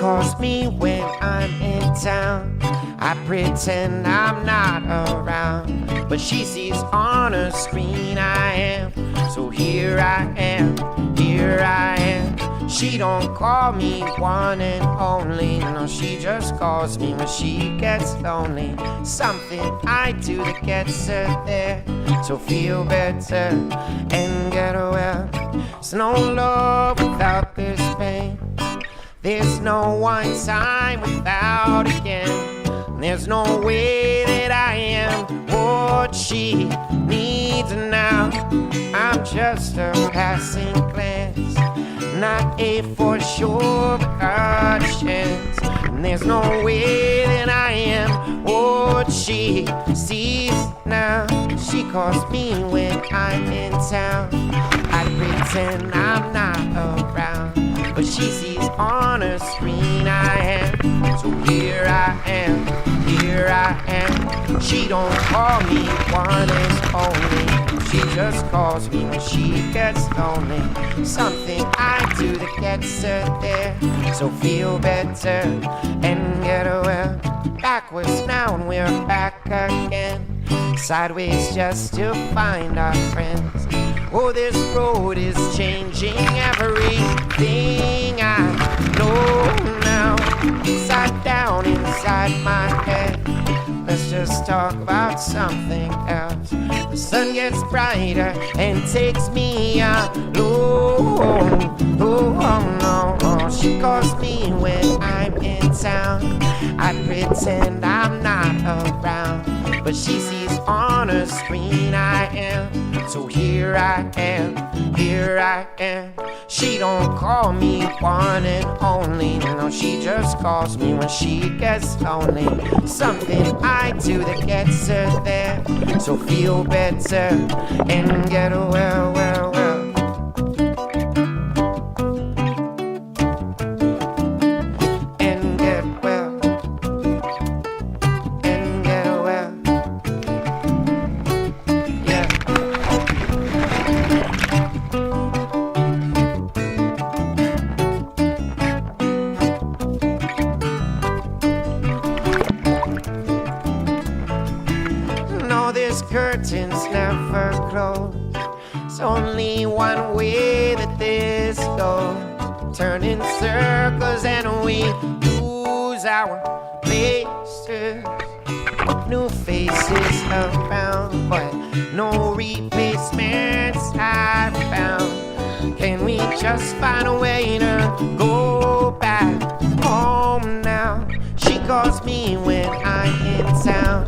Calls me when I'm in town. I pretend I'm not around, but she sees on her screen I am. So here I am, here I am. She don't call me one and only. No, she just calls me when she gets lonely. Something I do that gets her there. So feel better and get well. There's no love without this pain. There's no one time without again. There's no way that I am what she needs now. I'm just a passing glance, not a for sure but a chance. And there's no way that I am what she sees now. She calls me when I'm in town. I pretend I'm not around, but she sees on her screen I am. So here I am, here I am. She don't call me one and only. She just calls me when she gets lonely. Something I do that gets her there. So feel better and get well. Backwards now and we're back again. Sideways just to find our friends. Oh, this road is changing everything I know now. Upside down inside my head. Let's just talk about something else. The sun gets brighter and takes me out. Oh, no. She calls me when I'm in town. I pretend I'm not around, but she sees on her screen I am. So here I am, here I am. She don't call me one and only. No, she just calls me when she gets lonely. Something I do that gets her there. So feel better and get well. And get well. And get well. Yeah. No, this curtain's never closed. It's only one way that this goes. Turn in circles and we lose our places. New faces around, but no replacements I found. Can we just find a way to go back home now? She calls me when I'm in town.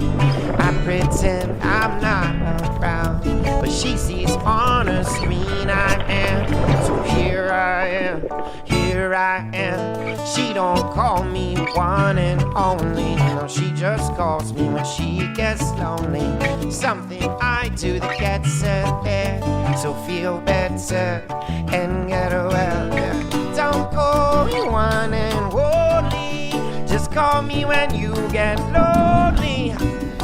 I pretend I'm not around, but she sees on her screen I am. So here I am, here I am. She don't call me one and only. No, she just calls me when she gets lonely. Something I do that gets her there. So feel better and get well. Don't call me one and only. Just call me when you get lonely.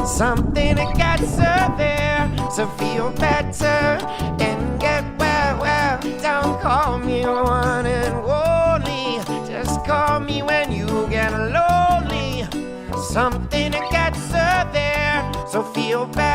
Something that gets her there. So feel better and get well. Don't call me one and only. Just call me when you get lonely. Something that gets her there. So feel better.